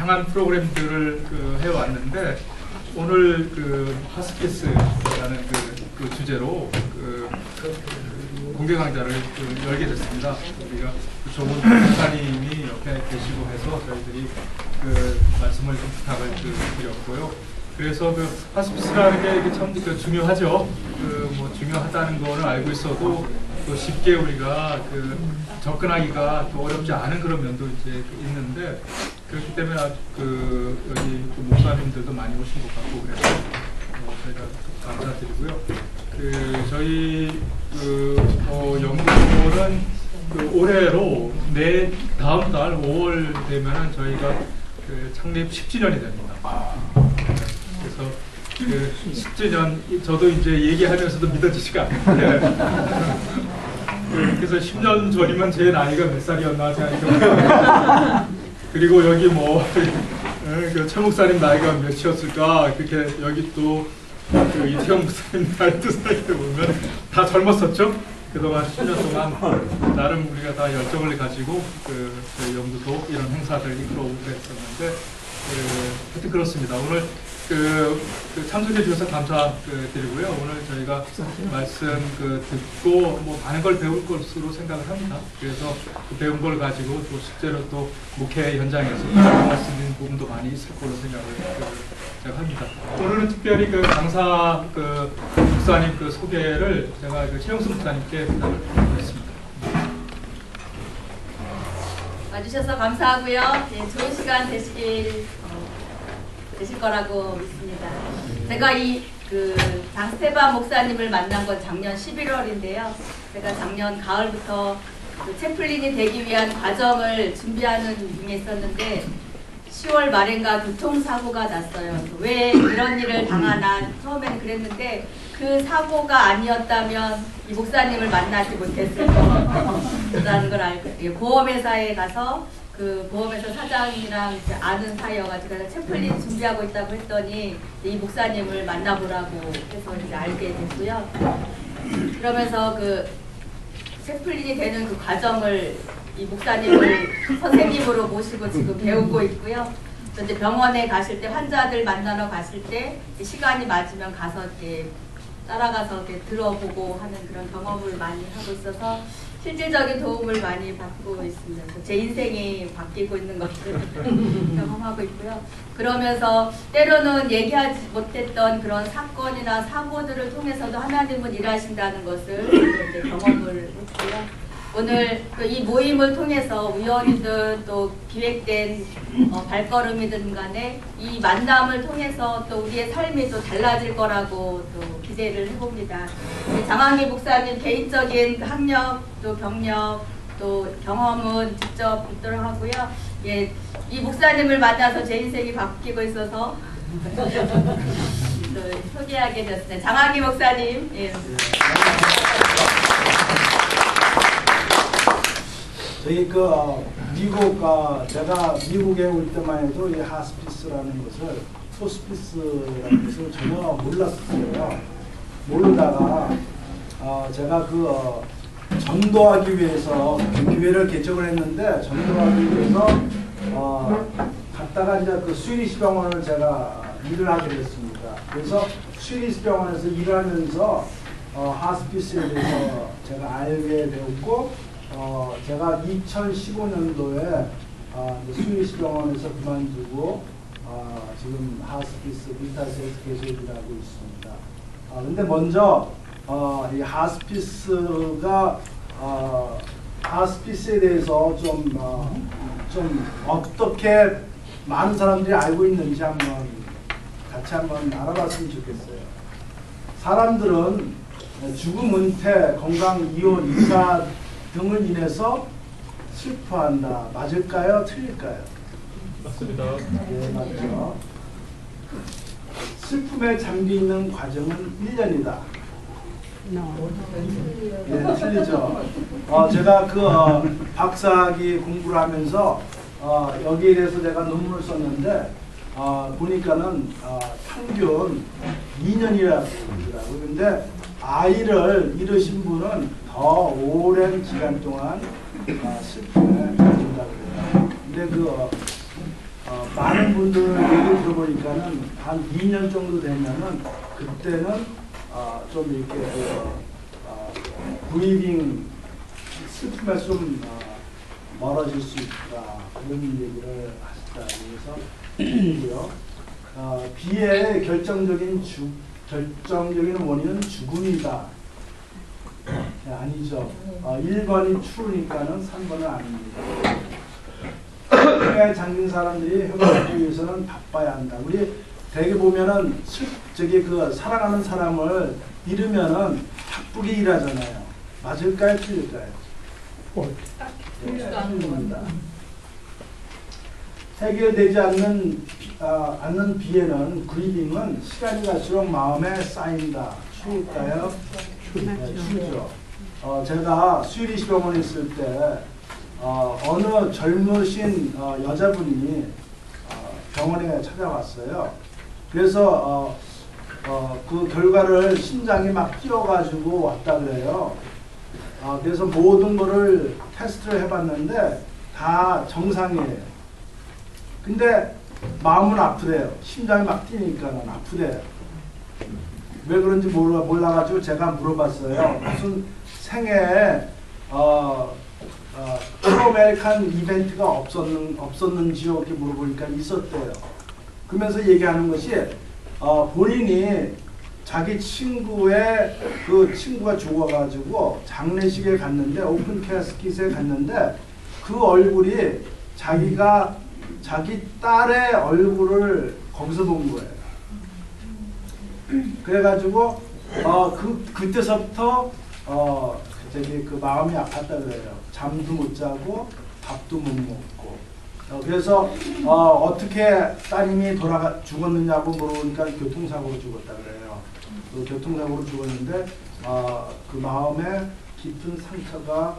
다양한 프로그램들을 해왔는데 오늘 하스피스라는 그 주제로 공개 강좌를 열게 됐습니다. 우리가 조문 목사님이 옆에 계시고 해서 저희들이 말씀을 좀 부탁을 드렸고요. 그래서 하스피스라는 게 참 중요하죠. 뭐 중요하다는 거는 알고 있어도 또 쉽게 우리가 접근하기가 또 어렵지 않은 그런 면도 이제 있는데, 그렇기 때문에 여기 목사님들도 많이 오신 것 같고 그래서 저희가 감사드리고요. 저희 연구소는 올해로 다음 달 5월 되면은 저희가 창립 10주년이 됩니다. 그래서 10주년 저도 이제 얘기하면서도 믿어지지가 않는데 그래서 10년 전이면 제 나이가 몇 살이었나 생각해요. 그리고 여기 최 목사님 나이가 몇이었을까, 그렇게 여기 또 이태영 목사님 나이도 생각해 보면 다 젊었었죠. 그동안 10년 동안 나름 우리가 다 열정을 가지고 저희 연구소 이런 행사들 이끌어오고 그랬었는데, 하여튼 그렇습니다. 오늘 참석해 주셔서 감사드리고요. 오늘 저희가 말씀 듣고 많은 걸 배울 것으로 생각을 합니다. 그래서 배운 걸 가지고 또 실제로 또 목회 현장에서 활용할 수 있는 부분도 많이 있을 걸로 생각을 제가 합니다. 오늘은 특별히 강사 목사님 소개를 제가 최영수 목사님께 부탁을 드렸습니다. 와주셔서 감사하고요. 네, 좋은 시간 되실 거라고 믿습니다. 제가 장스테반 목사님을 만난 건 작년 11월인데요. 제가 작년 가을부터 채플린이 되기 위한 과정을 준비하는 중에 있었는데 10월 말인가 교통사고가 났어요. 왜 이런 일을 당하나 처음에는 그랬는데 그 사고가 아니었다면 이 목사님을 만나지 못했을 거라는 걸 알고, 보험회사에 가서 보험회사 사장이랑 아는 사이여가지고 채플린 준비하고 있다고 했더니 이 목사님을 만나보라고 해서 이제 알게 됐고요. 그러면서 채플린이 되는 그 과정을 이 목사님을 선생님으로 모시고 지금 배우고 있고요. 이제 병원에 가실 때, 환자들 만나러 가실 때 시간이 맞으면 가서 이렇게 따라가서 이렇게 들어보고 하는 그런 경험을 많이 하고 있어서 실질적인 도움을 많이 받고 있습니다. 제 인생이 바뀌고 있는 것을 경험하고 있고요. 그러면서 때로는 얘기하지 못했던 그런 사건이나 사고들을 통해서도 하나님은 일하신다는 것을 경험을 했고요. 오늘 이 모임을 통해서 우연이든 또 기획된 발걸음이든 간에 이 만남을 통해서 또 우리의 삶이 또 달라질 거라고 또 기대를 해봅니다. 장항기 목사님 개인적인 학력, 또 경력, 또 경험은 직접 있도록 하고요. 예, 이 목사님을 만나서 제 인생이 바뀌고 있어서 또 소개하게 됐습니다. 장항기 목사님. 예. 저희 제가 미국에 올 때만 해도 이 하스피스라는 것을, 호스피스라는 것을 전혀 몰랐어요. 모르다가 제가 전도하기 위해서 교회를 개척을 했는데, 전도하기 위해서 갔다가 이제 스위스 병원을 제가 일을 하게 됐습니다. 그래서 스위스 병원에서 일하면서 하스피스에 대해서 제가 알게 되었고, 제가 2015년도에 스위스 병원에서 그만두고 지금 하스피스 빈타스에서 계속 일하고 있습니다. 근데 먼저 이 하스피스에 대해서 좀 어떻게 많은 사람들이 알고 있는지 같이 한번 알아봤으면 좋겠어요. 사람들은 죽음, 은퇴, 건강, 이혼, 이사 등을 인해서 슬퍼한다. 맞을까요? 틀릴까요? 맞습니다. 네, 맞죠. 슬픔에 잠기있는 과정은 1년이다. 네, 틀리죠. 제가 박사학위 공부를 하면서 여기에 대해서 제가 논문을 썼는데 보니까는 평균 2년이라고 그러더라고요. 근데 아이를 잃으신 분은 더 오랜 기간 동안 슬픔에 빠진다고 그래요. 근데 많은 분들 얘기 들어보니까는 한 2년 정도 되면은 그때는 좀 이렇게 브리딩 슬픔에서 좀 멀어질 수 있다 그런 얘기를 하시다. 그래서 비의 결정적인 원인은 죽음이다. 네, 아니죠. 1번이 추우니까는 3번은 아닙니다. 회사에 잠긴 사람들이 회복하기 위해서는 바빠야 한다. 우리 대개 보면은 사랑하는 사람을 잃으면은 바쁘게 일하잖아요. 맞을까요? 틀릴까요? 틀립니다. 해결되지 않는 비애는 그리빙은 시간이 갈수록 마음에 쌓인다. 추울까요? 네, 추죠. 제가 스위디시 병원에 있을 때 어느 젊으신 여자분이 병원에 찾아왔어요. 그래서 그 결과를 심장이 막 뛰어가지고 왔다 그래요. 그래서 모든 거를 테스트를 해봤는데 다 정상이에요. 근데 마음은 아프대요. 심장이 막 뛰니까는 아프대요. 왜 그런지 몰라가지고 제가 물어봤어요. 무슨 생애에 프로메리칸 이벤트가 없었는지요? 이렇게 물어보니까 있었대요. 그러면서 얘기하는 것이 본인이 자기 친구의 그 친구가 죽어가지고 장례식에 갔는데 오픈 캐스킷에 갔는데 그 얼굴이 자기 딸의 얼굴을 거기서 본 거예요. 그래가지고 그때서부터 그 마음이 아팠다 그래요. 잠도 못 자고 밥도 못 먹고. 그래서 어떻게 따님이 죽었느냐고 물어보니까 교통사고로 죽었다 그래요. 교통사고로 죽었는데 그 마음에 깊은 상처가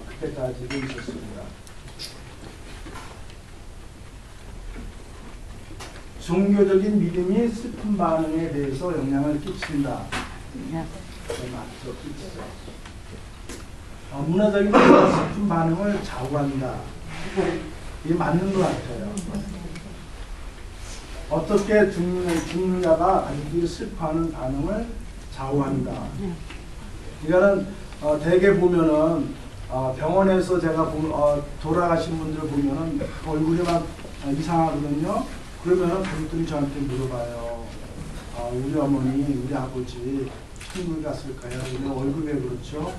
그때까지도 있었습니다. 종교적인 믿음이 슬픈 반응에 대해서 영향을 끼친다. 맞죠, 끼치죠. 문화적인 슬픈 반응을 좌우한다. 이게 맞는 것 같아요. 어떻게 죽느냐가 아직도 슬퍼하는 반응을 좌우한다. 이거는 대개 보면은 병원에서 제가 돌아가신 분들 보면은 얼굴이 막 이상하거든요. 그러면은 가족들이 저한테 물어봐요. 우리 어머니, 우리 아버지 천국에 갔을까요? 근데 얼굴이 왜 그렇죠?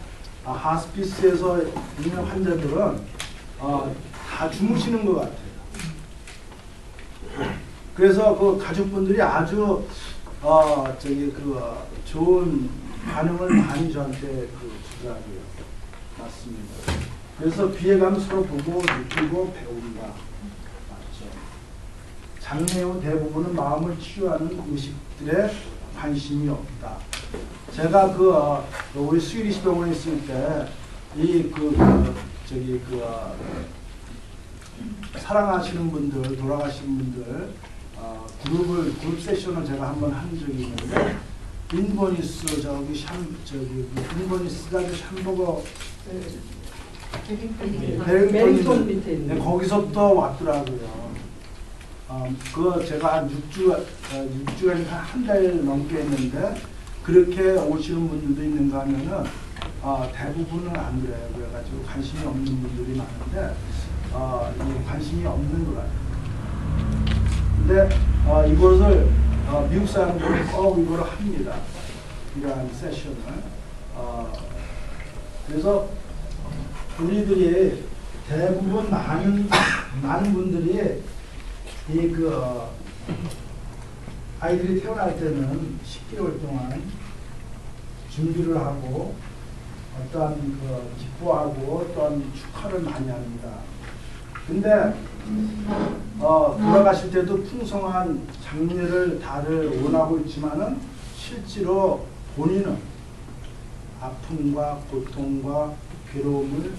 하스피스에서 있는 환자들은 다 주무시는 것 같아요. 그래서 그 가족분들이 아주 좋은 반응을 많이 저한테 주더라고요. 맞습니다. 그래서 비애감 서로 보고 느끼고 배운다. 장례 후 대부분은 마음을 치유하는 의식들에 관심이 없다. 제가 우리 스위디시 병원에 있을 때 사랑하시는 분들, 돌아가신 분들 그룹 세션을 제가 한번 한 적이 있는데 인버니스 인버니스가 샴버거 베링턴 밑에 있는 거기서부터 왔더라고요. 제가 한 6주간 한 달 넘게 했는데 그렇게 오시는 분들도 있는가 하면은 대부분은 안 그래요. 그래가지고 관심이 없는 분들이 많은데 관심이 없는 것 같아요. 근데 이것을 미국 사람들이 이거를 합니다. 이러한 세션을. 그래서 우리들이 대부분 많은 분들이 아이들이 태어날 때는 10개월 동안 준비를 하고 어떠한 기뻐하고 어떠한 축하를 많이 합니다. 근데 돌아가실 때도 풍성한 장례를 다들 원하고 있지만은 실제로 본인은 아픔과 고통과 괴로움을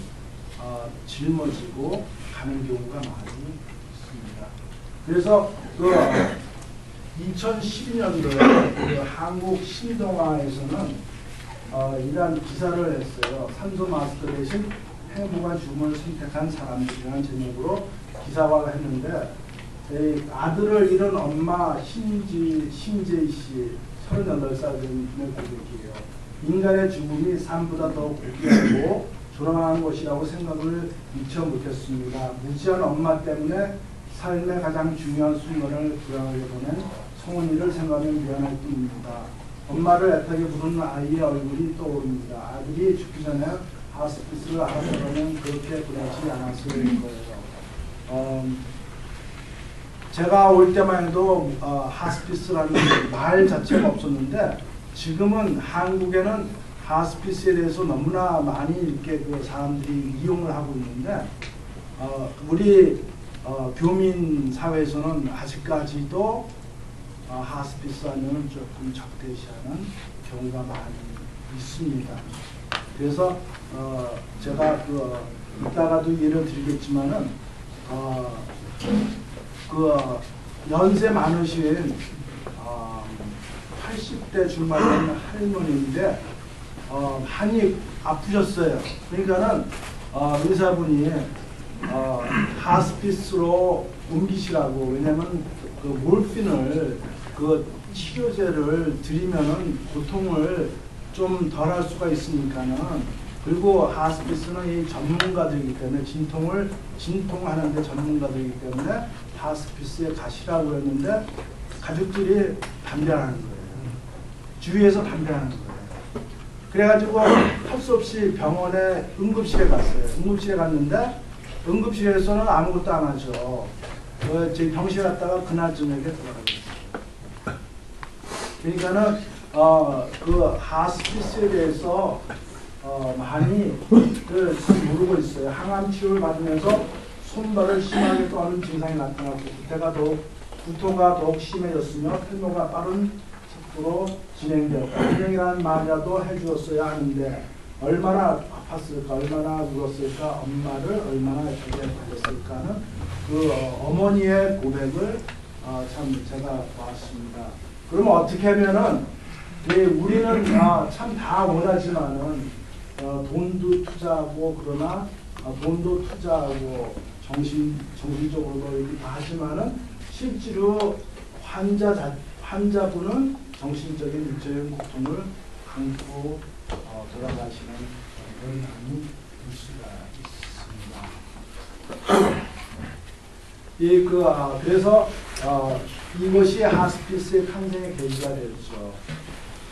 짊어지고 가는 경우가 많이 있습니다. 그래서 2012년도에 한국 신동아에서는 이러한 기사를 했어요. 산소 마스터 대신 행복한 죽음을 선택한 사람들이라는 제목으로 기사화를 했는데 아들을 잃은 엄마 심재희 씨 38살 된 고백이에요. 인간의 죽음이 삶보다 더 고귀하고 조롱한 것이라고 생각을 미처 못했습니다. 무지한 엄마 때문에 삶의 가장 중요한 순간을 불안하게 보낸 송은이를 생각하면 미안할 뿐입니다. 엄마를 애타게 부르는 아이의 얼굴이 떠오릅니다. 아들이 죽기 전에 하스피스를 알았다면 그렇게 보내지 않았을 거예요. 제가 올 때만 해도 하스피스라는 말 자체가 없었는데 지금은 한국에는 하스피스에 대해서 너무나 많이 이렇게 그 사람들이 이용을 하고 있는데 우리 교민 사회에서는 아직까지도 하스피스 하면 조금 적대시하는 경우가 많이 있습니다. 그래서 제가 이따가도 예를 드리겠지만은 연세 많으신 80대 중반의 할머니인데 많이 아프셨어요. 그러니까는 의사분이 하스피스로 옮기시라고. 왜냐면 그 몰핀을 그 치료제를 드리면은 고통을 좀 덜할 수가 있으니까는. 그리고 하스피스는 이 전문가들이기 때문에 진통하는데 전문가들이기 때문에 하스피스에 가시라고 했는데 가족들이 반대하는 거예요. 주위에서 반대하는 거예요. 그래가지고 할 수 없이 병원에 응급실에 갔어요. 응급실에 갔는데 응급실에서는 아무것도 안 하죠. 저희 병실에 갔다가 그날 저녁에 돌아가셨어요. 그러니까는 그 하스피스에 대해서 많이 모르고 있어요. 항암 치료를 받으면서 손발을 심하게 떠는 증상이 나타났고 구토가 더욱 심해졌으며 탈모가 빠른 속도로 진행되었다. 진행이라는 말이라도 해주었어야 하는데 얼마나 아팠을까, 얼마나 울었을까, 엄마를 얼마나 애타게 받았을까는 그 어머니의 고백을 참 제가 보았습니다. 그러면 어떻게 하면은 우리는 참 다 원하지만은 돈도 투자하고 그러나 돈도 투자하고 정신적으로도 이렇게 다 하지만은 실제로 환자분은 정신적인 육체적인 고통을 안고 돌아가시는 그런 난이 볼 수가 있습니다. 그래서 이것이 하스피스의 탄생의 계기가 됐죠.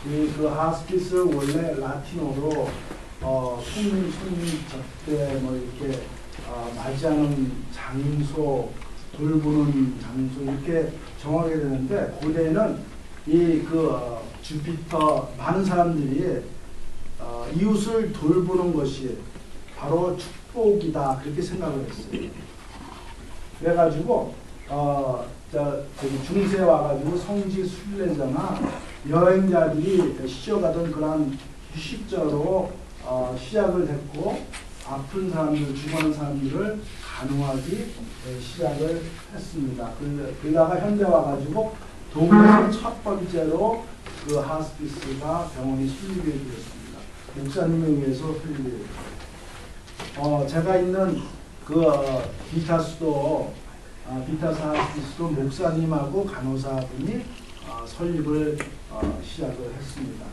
그 하스피스를 원래 라틴어로 손님 접대 뭐 이렇게 맞이하는 장소, 돌보는 장소 이렇게 정하게 되는데 고대에는 주피터 많은 사람들이 이웃을 돌보는 것이 바로 축복이다 그렇게 생각을 했어요. 그래가지고 저기 중세에 와가지고 성지 순례자나 여행자들이 쉬어가던 그런 휴식자로 시작을 했고 아픈 사람들, 죽어가는 사람들을 간호하기 시작을 했습니다. 그러다가 현대 와가지고 동네에서 첫 번째로 그 하스피스가 병원이 설립이 되었습니다. 목사님에 의해서 설립이 되었습니다. 제가 있는 그 비타스 하스피스도 목사님하고 간호사분이 설립을 시작을 했습니다.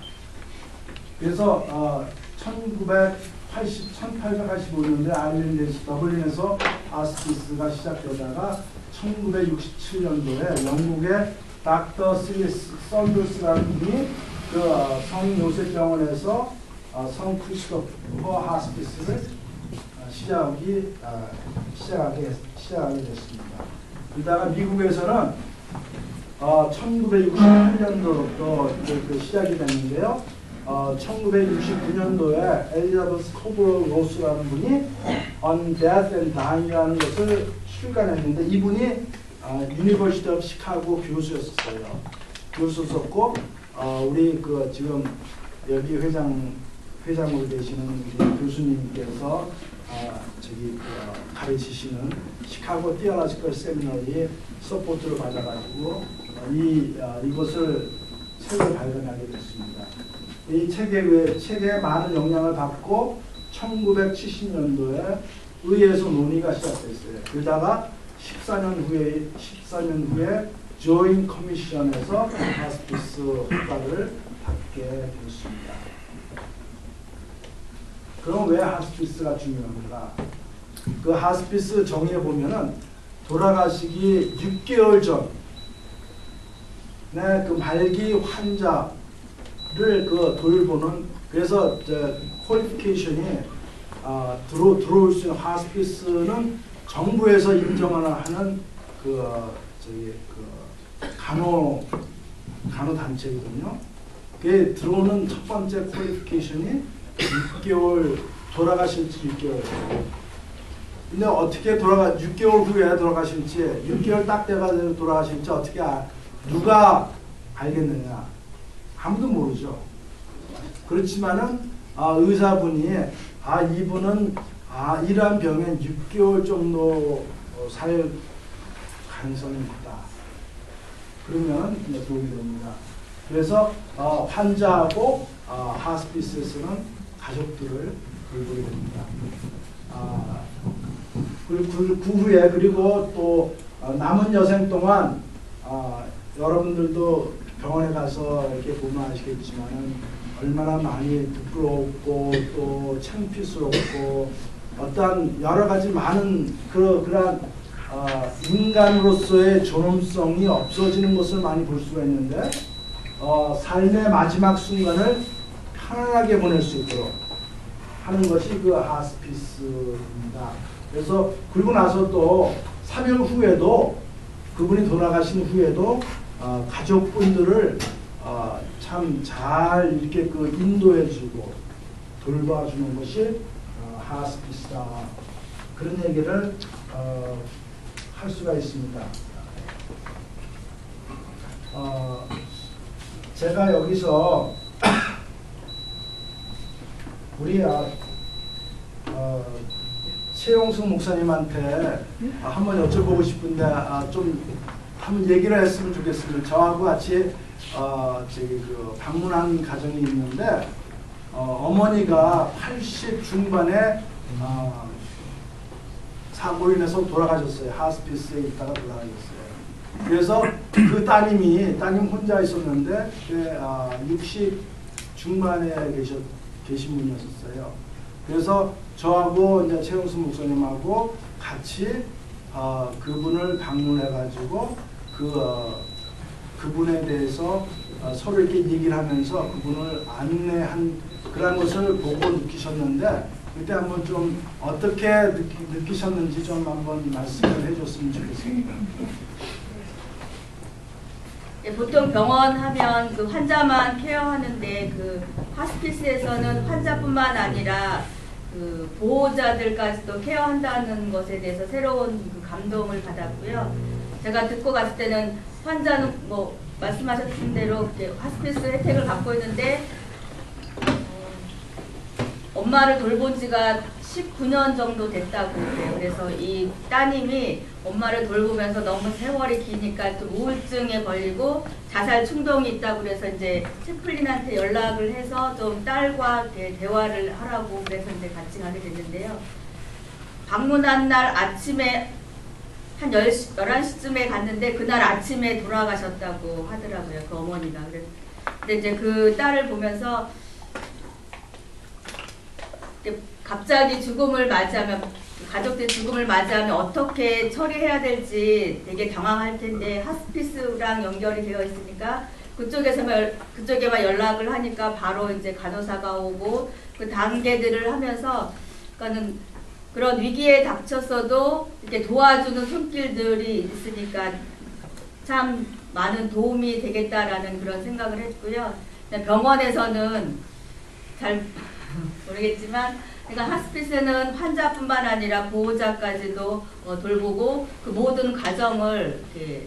그래서 1885년도에 아일랜드에서 더블린에서 하스피스가 시작되다가 1967년도에 영국의 닥터 썬더스라는 분이 그 성요셉병원에서 성 크리스토퍼 하스피스를 시작하게 됐습니다. 그러다가 미국에서는 1968년도부터 시작이 됐는데요. 1969년도에 엘리자베스 코브로 로스라는 분이 On Death and Dying이라는 것을 출간했는데 이분이 유니버시티 오브 시카고 교수였었어요. 교수였었고 우리 그 지금 여기 회장으로 되시는 교수님께서 가르치시는 시카고 티어로지컬 세미너리에 서포트를 받아가지고 이것을 책을 발간하게 됐습니다. 이 책에 많은 영향을 받고 1970년도에 의회에서 논의가 시작됐어요. 그러다가 14년 후에 조인 커미션에서 하스피스 허가를 받게 되었습니다. 그럼 왜 하스피스가 중요합니까? 그 하스피스 정의에 보면은 돌아가시기 6개월 전에 그 말기 환자를 그 돌보는, 그래서 퀄리피케이션이 들어올 수 있는 하스피스는 정부에서 인정하는 간호단체거든요. 그게 들어오는 첫 번째 퀄리피케이션이 6개월, 돌아가실지 6개월. 근데 어떻게 6개월 후에 돌아가실지, 6개월 딱 돼가지고 돌아가실지 어떻게 누가 알겠느냐? 아무도 모르죠. 그렇지만은 의사분이 이분은 이러한 병엔 6개월 정도 살 가능성이 있다. 그러면 도움이 됩니다. 그래서 환자하고 하스피스에서는 가족들을 돌보게 됩니다. 그 후에, 그리고 또 남은 여생 동안 여러분들도 병원에 가서 이렇게 보면 아시겠지만은 얼마나 많이 부끄럽고 또 창피스럽고 어떠한 여러 가지 많은 그러한 인간으로서의 존엄성이 없어지는 것을 많이 볼 수가 있는데, 삶의 마지막 순간을 편안하게 보낼 수 있도록 하는 것이 그 하스피스입니다. 그래서 그리고 나서 또 3일 후에도, 그분이 돌아가신 후에도 가족분들을 참 잘 이렇게 그 인도해주고 돌봐주는 것이 하스피스다. 그런 얘기를 할 수가 있습니다. 제가 여기서 우리 최용승 목사님한테 한번 여쭤보고 싶은데 좀 한번 얘기를 했으면 좋겠습니다. 저하고 같이 방문한 가정이 있는데 어머니가 80 중반에 사고로 인해서 돌아가셨어요. 하스피스에 있다가 돌아가셨어요. 그래서 그 따님 혼자 있었는데 60 중반에 계신 분이었어요. 그래서 저하고 이제 최용수 목사님하고 같이 그분을 방문해가지고 그분에 대해서 서로 이렇게 얘기를 하면서 그분을 안내한 그런 것을 보고 느끼셨는데, 그때 한번 좀 어떻게 느끼셨는지 좀 한번 말씀을 해줬으면 좋겠습니다. 보통 병원 하면 그 환자만 케어하는데, 그 하스피스에서는 환자뿐만 아니라 그 보호자들까지도 케어한다는 것에 대해서 새로운 그 감동을 받았고요. 제가 듣고 갔을 때는 환자는 뭐 말씀하셨던 대로 하스피스 혜택을 받고 있는데 엄마를 돌본 지가 19년 정도 됐다고 그래요. 그래서 이 따님이 엄마를 돌보면서 너무 세월이 기니까 또 우울증에 걸리고 자살 충동이 있다고 그래서 이제 채플린한테 연락을 해서 좀 딸과 대화를 하라고 그래서 이제 같이 가게 됐는데요. 방문한 날 아침에 한 11시쯤에 갔는데 그날 아침에 돌아가셨다고 하더라고요. 그 어머니가. 근데 이제 그 딸을 보면서 갑자기 죽음을 맞이하면, 가족들 죽음을 맞이하면 어떻게 처리해야 될지 되게 당황할 텐데 하스피스랑 연결이 되어 있으니까 그쪽에만 연락을 하니까 바로 이제 간호사가 오고 그 단계들을 하면서, 그러니까는 그런 위기에 닥쳤어도 이렇게 도와주는 손길들이 있으니까 참 많은 도움이 되겠다라는 그런 생각을 했고요. 병원에서는 잘 모르겠지만, 그러니까 하스피스는 환자뿐만 아니라 보호자까지도 돌보고 그 모든 과정을 이렇게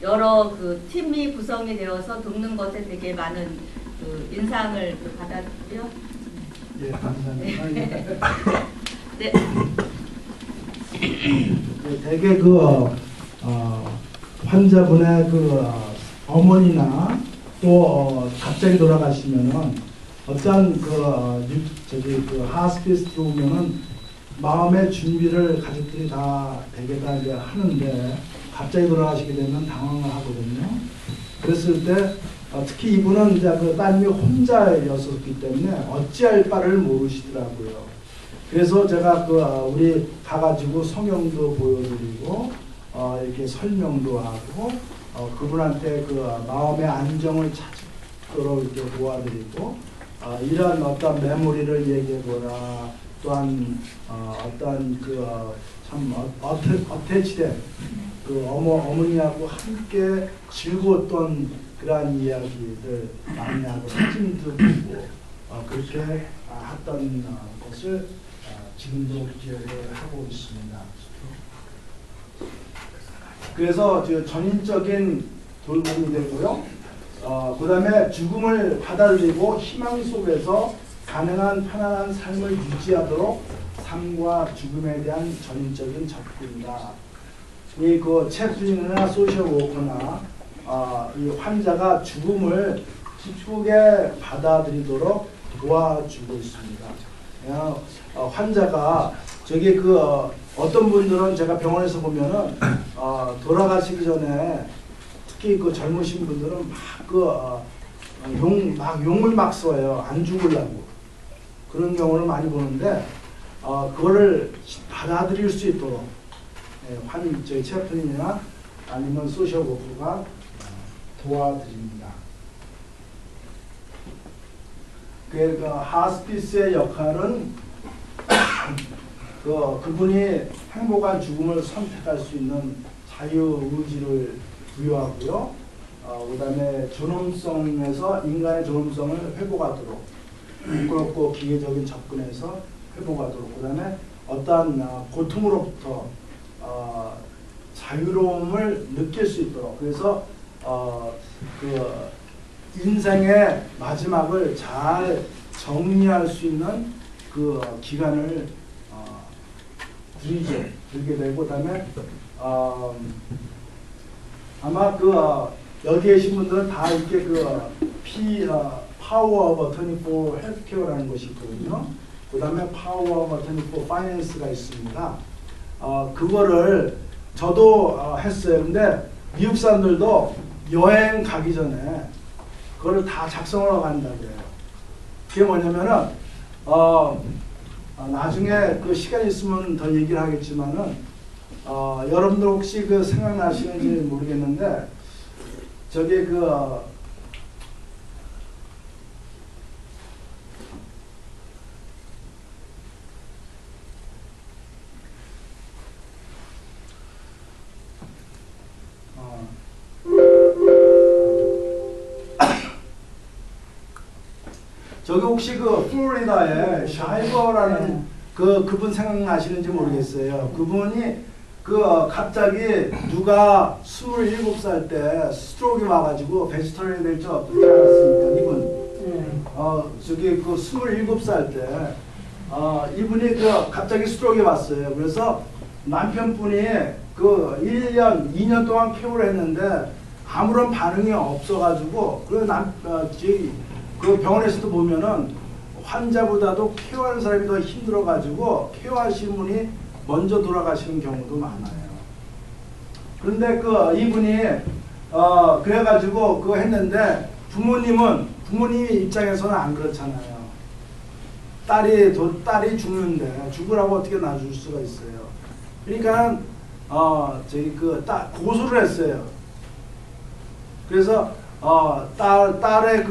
여러 그 팀이 구성이 되어서 돕는 것에 되게 많은 그 인상을 받았고요. 예, 감사합니다. 네. 대개 환자분의 어머니나 또 갑자기 돌아가시면은 어떤 하스피스 들어오면은 마음의 준비를 가족들이 다 대개다 이제 하는데 갑자기 돌아가시게 되면 당황을 하거든요. 그랬을 때 특히 이분은 이제 그 따님이 혼자였었기 때문에 어찌할 바를 모르시더라고요. 그래서 제가 우리 가가지고 성경도 보여드리고 이렇게 설명도 하고 그분한테 마음의 안정을 찾도록 이렇게 도와드리고 이런 어떤 메모리를 얘기해보라. 또한 어떤 참 어태치된 어머니하고 함께 즐거웠던 그러한 이야기들 많이 하고 사진도 보고 그렇게 했던 것을 지금도 기억을 하고 있습니다. 그래서 전인적인 돌봄이 되고요. 그 다음에 죽음을 받아들이고 희망 속에서 가능한 편안한 삶을 유지하도록 삶과 죽음에 대한 전인적인 접근이다. 이 체플린이나 소셜 워커나 이 환자가 죽음을 기쁘게 받아들이도록 도와주고 있습니다. 환자가 어떤 분들은 제가 병원에서 보면은 돌아가시기 전에 특히 젊으신 분들은 욕을 막 써요. 안 죽으려고. 그런 경우를 많이 보는데 그거를 받아들일 수 있도록 저희 체플린이나 아니면 소셜 워커가 도와드립니다. 하스피스의 역할은 그분이 행복한 죽음을 선택할 수 있는 자유 의지를 부여하고요. 그 다음에 존엄성에서 인간의 존엄성을 회복하도록 부끄럽고 기계적인 접근에서 회복하도록 그 다음에 어떠한 고통으로부터 자유로움을 느낄 수 있도록 그래서 인생의 마지막을 잘 정리할 수 있는 기간을 들게 되고 그다음에 아마 여기 계신 분들은 다 이렇게 파워 오브 어터니 포 헬스케어라는 것이 있거든요. 그 다음에 파워 오브 어터니 포 파이낸스가 있습니다. 그거를 저도 했어요. 근데 미국 사람들도 여행 가기 전에 그거를 다 작성을 한다고 해요. 그게 뭐냐면은 나중에 시간 있으면 더 얘기를 하겠지만은 여러분들 혹시 생각나시는지 모르겠는데 저게 저기 혹시 플로리다에 샤이버라는 그분 생각나시는지 모르겠어요. 그분이 갑자기 누가 27살 때 스트로크가 와가지고 베지터리언이 될 줄 어떻게 알았습니까? 이분. 저기 27살 때 이분이 갑자기 스트로크가 왔어요. 그래서 남편분이 1년, 2년 동안 케어를 했는데 아무런 반응이 없어가지고 그 병원에서도 보면은 환자보다도 케어하는 사람이 더 힘들어가지고 케어하시는 분이 먼저 돌아가시는 경우도 많아요. 그런데 이분이 그래가지고 그거 했는데 부모님 입장에서는 안 그렇잖아요. 딸이 죽는데 죽으라고 어떻게 놔줄 수가 있어요. 그러니까 고소를 했어요. 그래서 딸의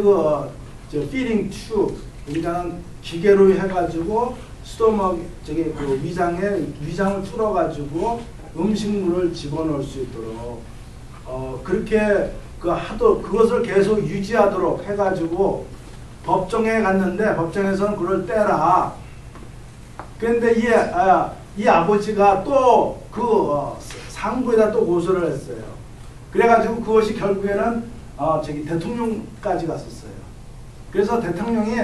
feeding tube 그러니까 기계로 해가지고 스토막 위장을 뚫어가지고 음식물을 집어넣을 수 있도록 그렇게 그것을 계속 유지하도록 해가지고 법정에 갔는데 법정에서는 그걸 떼라. 그런데 이 아버지가 또 상부에다 또 고소를 했어요. 그래가지고 그것이 결국에는 대통령까지 갔었어요. 그래서 대통령이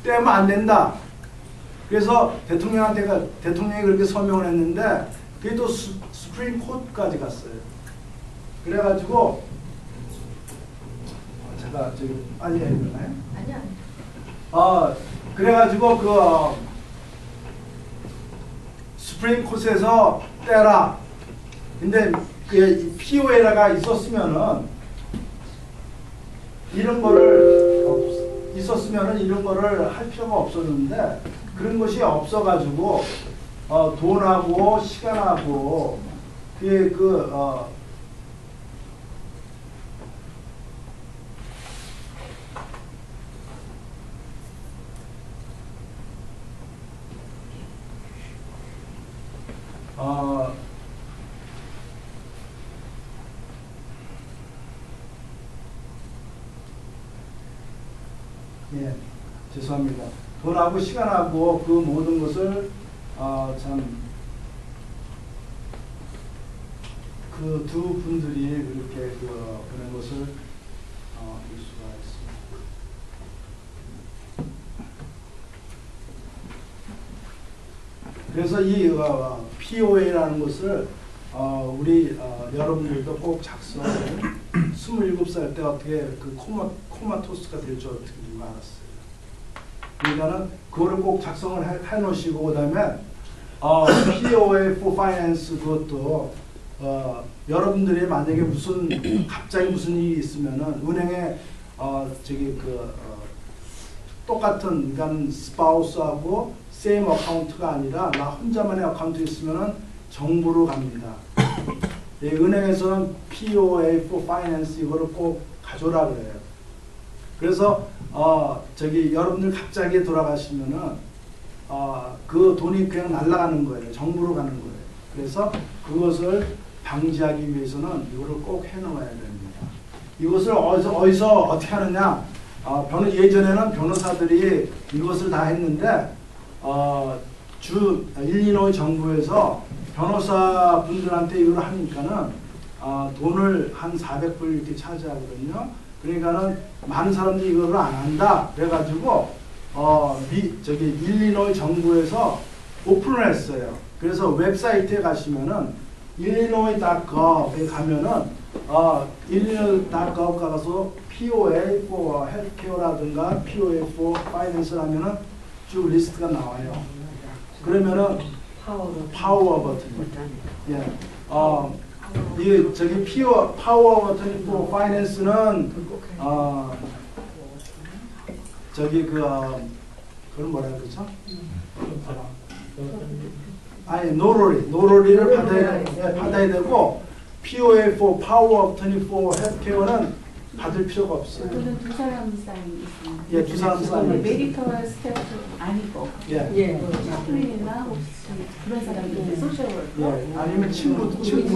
떼면 안 된다. 그래서 대통령이 그렇게 서명을 했는데 그게 또 수프림 코트까지 갔어요. 그래가지고 제가 지금 빨리 해야 되나요? 아니요. 그래가지고 스프링 코스에서 떼라. 근데 그 POA가 있었으면은 이런 거를 이런 거를 할 필요가 없었는데 그런 것이 없어가지고 돈하고 시간하고 예, 죄송합니다. 돈하고 시간하고 그 모든 것을 참 그 두 분들이 그렇게 보낸 것을 볼 수가 있습니다. 그래서 이 POA라는 것을 우리 여러분들도 꼭 작성을 27살 때 어떻게 그 코마토스가 될 줄 어떻게 알았어요. 그러니까는 그거를 꼭 작성을 해 놓으시고 그다음에 POA for Finance 그것도 여러분들이 만약에 갑자기 무슨 일이 있으면은 은행에 똑같은 그러니까 스파우스하고 세임 어카운트가 아니라 나 혼자만의 어카운트 있으면은 정부로 갑니다. 예, 은행에서는 POA for Finance 이거를 꼭 가져라 그래요. 그래서 여러분들 갑자기 돌아가시면은 그 돈이 그냥 날아가는 거예요. 정부로 가는 거예요. 그래서 그것을 방지하기 위해서는 이거를 꼭 해놓아야 됩니다. 이것을 어디서 어떻게 하느냐? 예전에는 변호사들이 이것을 다 했는데 일리노이 정부에서 변호사분들한테 이걸 하니까는 돈을 한 400불 이렇게 차지하거든요. 그러니까는 많은 사람들이 이거를 안 한다. 그래가지고 일리노이 정부에서 오픈을 했어요. 그래서 웹사이트에 가시면은 illinois.gov에 가면은 illinois.gov 가서 POA for healthcare라든가 POA for finance 하면은 쭉 리스트가 나와요. 그러면은 파워 버튼. 예. 파워 버튼 for finance는 그건 뭐라 그러죠? 아니 노로리를 받아야 되고 POA for Power of 24 Healthcare는 받을 필요가 없어요. 그거는 두 사람 사인이 있습니다. 예, 두 사람 사인이 메디컬 스태프 아니고 예. chaplain이나 혹시 그런 사람들 소셜 워커 예, 아니면 친구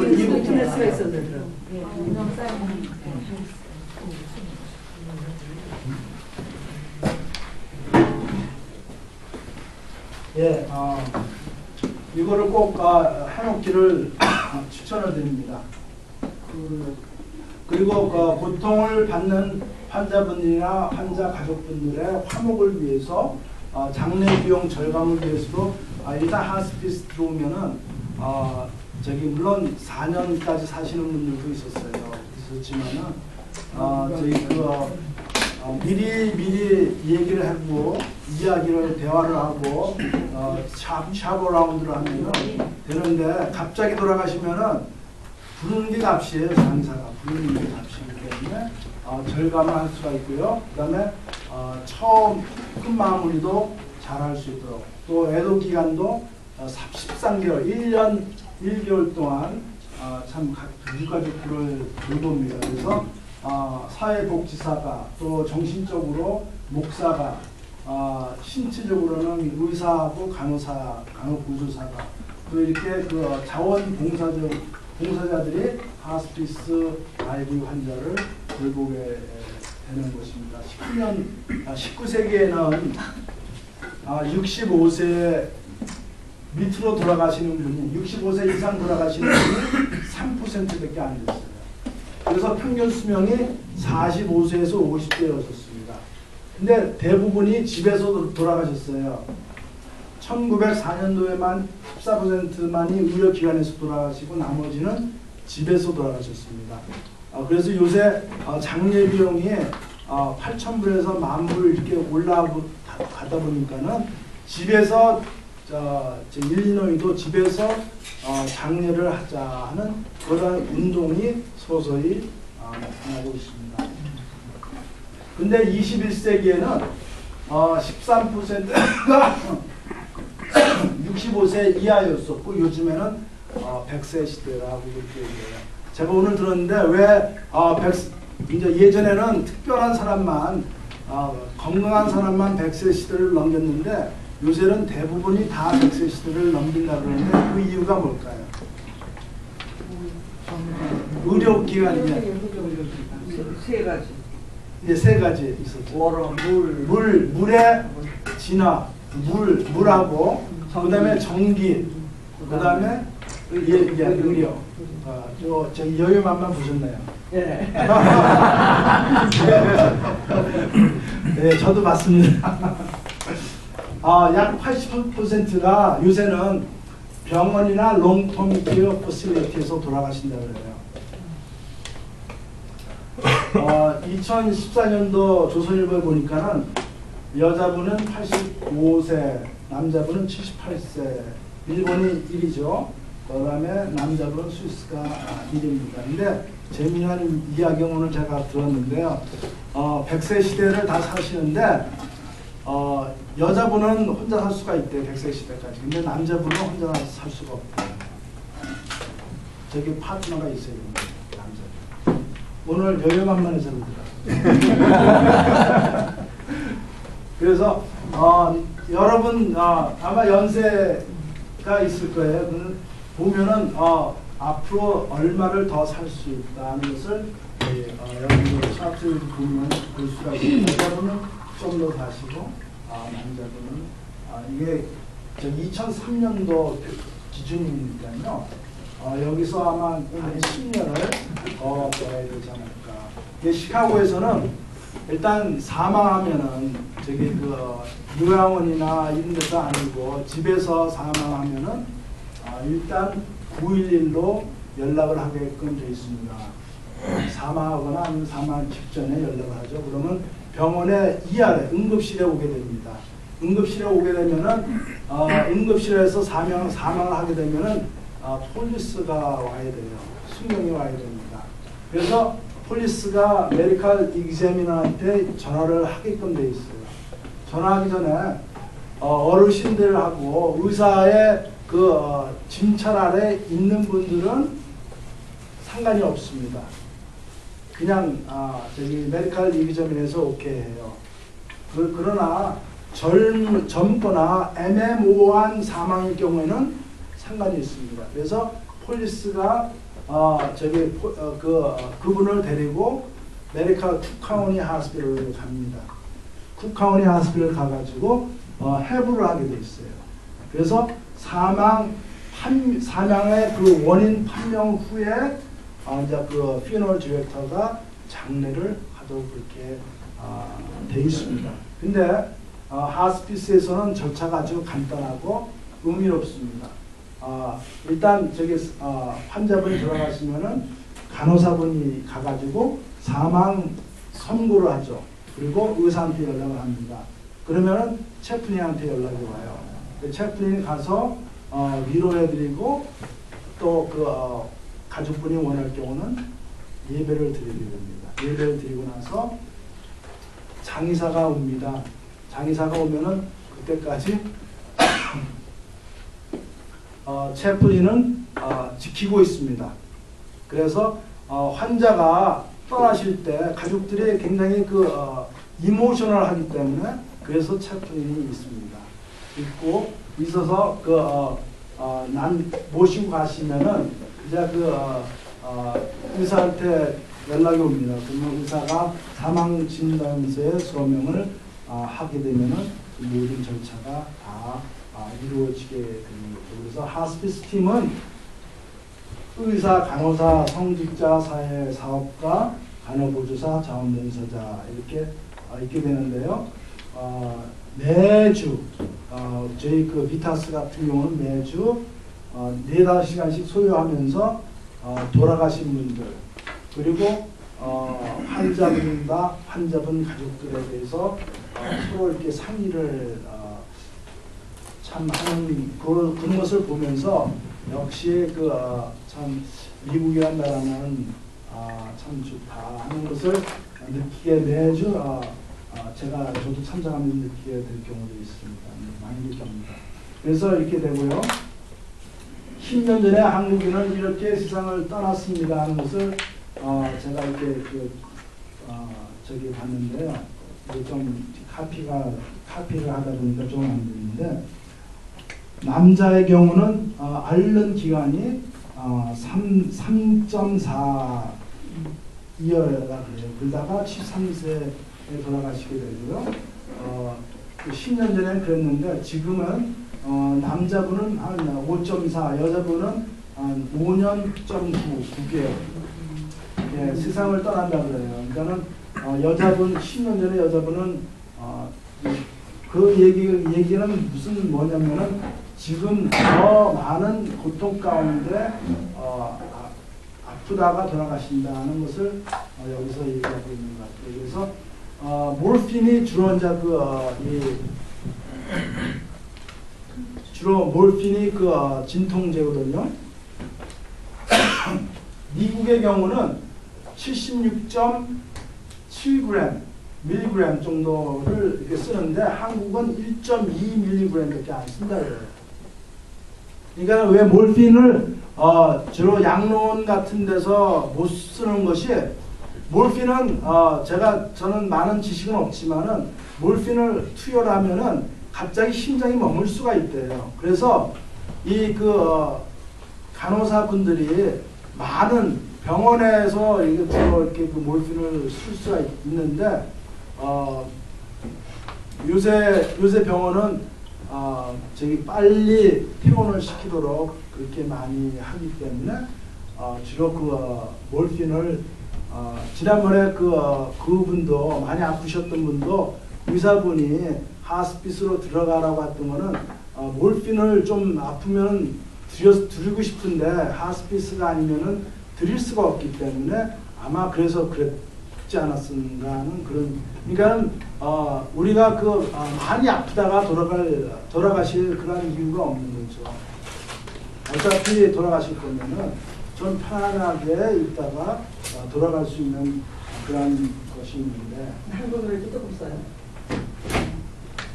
인터넷 수가 있었는데 운영 사인은 예, 이거를 꼭 해놓기를 추천을 드립니다. 그리고 고통을 받는 환자분이나 환자 가족분들의 화목을 위해서 장례 비용 절감을 위해서도 일단 하스피스 들어오면은 물론 4년까지 사시는 분들도 있었지만은 미리 얘기를 하고 대화를 하고 샤브라운드를 하면 되는데 갑자기 돌아가시면은 부르는 게 값이에요. 장사가 부르는 게 값이기 때문에 절감을 할 수가 있고요. 그 다음에 처음 끝 마무리도 잘 할 수 있도록 또 애도 기간도 13개월 1년 1개월 동안 참 유가족들을 돌봅니다. 그래서 사회복지사가 또 정신적으로 목사가 신체적으로는 의사하고 간호보조사가 또 이렇게 봉사자들이 하스피스 IV 환자를 돌보게 되는 것입니다. 19세기에는 65세 밑으로 돌아가시는 분이 65세 이상 돌아가시는 분이 3%밖에 안 됐어요. 그래서 평균 수명이 45세에서 50세였었습니다. 근데 대부분이 집에서 돌아가셨어요. 1904년도에만 14%만이 의료기관에서 돌아가시고 나머지는 집에서 돌아가셨습니다. 그래서 요새 장례 비용이 8,000불에서 10,000불 이렇게 올라가다 보니까는 집에서 저 일리노이도 집에서 장례를 하자 하는 그런 운동이 서서히 나타나고 있습니다. 근데 21세기에는 13%가 65세 이하였었고 요즘에는 100세 시대라고 그렇게 얘기해요. 제가 오늘 들었는데 왜 이제 예전에는 특별한 사람만 건강한 사람만 100세 시대를 넘겼는데 요새는 대부분이 다 100세 시대를 넘긴다 그러는데 그 이유가 뭘까요? 의료기관이냐? 세 가지. 이제 세 가지 있었죠. 워러, 물의 진화, 물하고 그다음에 전기, 그다음에 의료. 저 여유만만 보셨나요? 예. 네, 저도 봤습니다. 약 80%가 요새는 병원이나 롱텀 케어 퍼실리티에서 돌아가신다고 그래요. 2014년도 조선일보에 보니까는 여자분은 85세, 남자분은 78세, 일본이 1위죠. 그 다음에 남자분은 스위스가 1위입니다. 근데 재미난 이야기 오늘 제가 들었는데요. 100세 시대를 다 사시는데 여자분은 혼자 살 수가 있대요. 100세 시대까지. 근데 남자분은 혼자 살 수가 없대요. 저기 파트너가 있어야 됩니다. 남자. 오늘 여유만만해서 그러더라고요. 그래서 여러분 아마 연세가 있을 거예요. 보면은 앞으로 얼마를 더 살 수 있다는 것을 여러분들 차트를 보면 볼 수가 있어요. 여자분은 좀 더 사시고 남자분은 이게 2003년도 기준이니까요. 여기서 아마 한 10년을 더 빼야 되지 않을까. 이게 시카고에서는 일단 사망하면은 저기 요양원이나 이런 데서 아니고 집에서 사망하면은 일단 911로 연락을 하게끔 되어 있습니다. 사망하거나 아니면 사망 직전에 연락을 하죠. 그러면 병원의 ER에 응급실에 오게 됩니다. 응급실에 오게 되면은 응급실에서 사망을 하게 되면은 폴리스가 와야 돼요. 순경이 와야 됩니다. 그래서 폴리스가 메디컬 익자미너한테 전화를 하게끔 돼 있어요. 전화하기 전에 어르신들하고 의사의 진찰 아래 있는 분들은 상관이 없습니다. 그냥 저기 메디컬 익자미너에서 오케이 해요. 그러나 젊거나 애매모호한 사망일 경우에는 상관이 있습니다. 그래서 폴리스가 그분을 데리고 메디컬 쿠카우니 하스피털로 갑니다. 쿠카우니 하스피털 가가지고 해부를 하게 돼 있어요. 그래서 사망의 그 원인 판명 후에 이제 그 피너럴 디렉터가 장례를 하도록 그렇게 돼 있습니다. 근데 하스피스에서는 절차가 아주 간단하고 의미롭습니다. 일단 저기 환자분이 돌아가시면은 간호사분이 가가지고 사망 선고를 하죠. 그리고 의사한테 연락을 합니다. 그러면은 채플린한테 연락이 와요. 채플린이 가서 위로해드리고 또 가족분이 원할 경우는 예배를 드리게 됩니다. 예배를 드리고 나서 장의사가 옵니다. 장의사가 오면은 그때까지 채플린은 지키고 있습니다. 그래서 환자가 떠나실 때 가족들이 굉장히 이모셔널하기 때문에 그래서 채플린이 있습니다. 있고 있어서 모시고 가시면은 이제 의사한테 연락이 옵니다. 그러면 의사가 사망 진단서에 서명을 하게 되면은 모든 절차가 다 이루어지게 됩니다. 그래서 하스피스 팀은 의사, 간호사, 성직자, 사회, 사업가, 간호보조사, 자원봉사자 이렇게 있게 되는데요. 매주 저희 비타스 같은 경우는 매주 4-5시간씩 소요하면서 돌아가신 분들 그리고 환자분과 환자분 가족들에 대해서 서로 이렇게 상의를 참 하는 그런 것을 보면서 역시 참 미국이란 나라는 참 좋다 하는 것을 느끼게 매주 저도 참석하면서 느끼게 될 경우도 있습니다. 많이 느낍니다. 그래서 이렇게 되고요. 10년 전에 한국인은 이렇게 세상을 떠났습니다 하는 것을 제가 이렇게 저기 봤는데요. 이게 좀 카피를 하다 보니까 좀 안 되는데, 남자의 경우는 앓는 기간이 3.4 이어라 그래요. 그러다가 73세에 돌아가시게 되고요. 10년 전에는 그랬는데 지금은 남자분은 한 5.4, 여자분은 한 5.9개월 예, 세상을 떠난다 그래요. 그러니까는 여자분 10년 전에 여자분은 그 얘기는 무슨 뭐냐면은 지금 더 많은 고통 가운데 아프다가 돌아가신다는 것을 여기서 얘기하고 있는 것 같아요. 그래서 몰핀이 주로 이제 주로 몰핀이 진통제거든요. 미국의 경우는 76.7g 밀리그램 정도를 이렇게 쓰는데 한국은 1.2mg밖에 안 쓴다 그래요. 그러니까 왜 몰핀을 주로 양로원 같은 데서 못 쓰는 것이, 몰핀은 저는 많은 지식은 없지만은 몰핀을 투여를 하면은 갑자기 심장이 멈을 수가 있대요. 그래서 이 간호사분들이 많은 병원에서 이게 주로 이렇게 몰핀을 쓸 수가 있는데 요새 병원은 저기 빨리 퇴원을 시키도록 그렇게 많이 하기 때문에 주로 몰핀을 지난번에 그분도 많이 아프셨던 분도 의사분이 하스피스로 들어가라고 했던 거는 몰핀을 좀 아프면 드리고 싶은데 하스피스가 아니면은 드릴 수가 없기 때문에 아마 그래서 그랬지 않았는가 하는 그런. 그러니까는 우리가 많이 아프다가 돌아가실 그런 이유가 없는 거죠. 어차피 돌아가실 거면은 좀 편안하게 있다가 돌아갈 수 있는 그런 것이 있는데. 한국은 이렇게 조금 써요.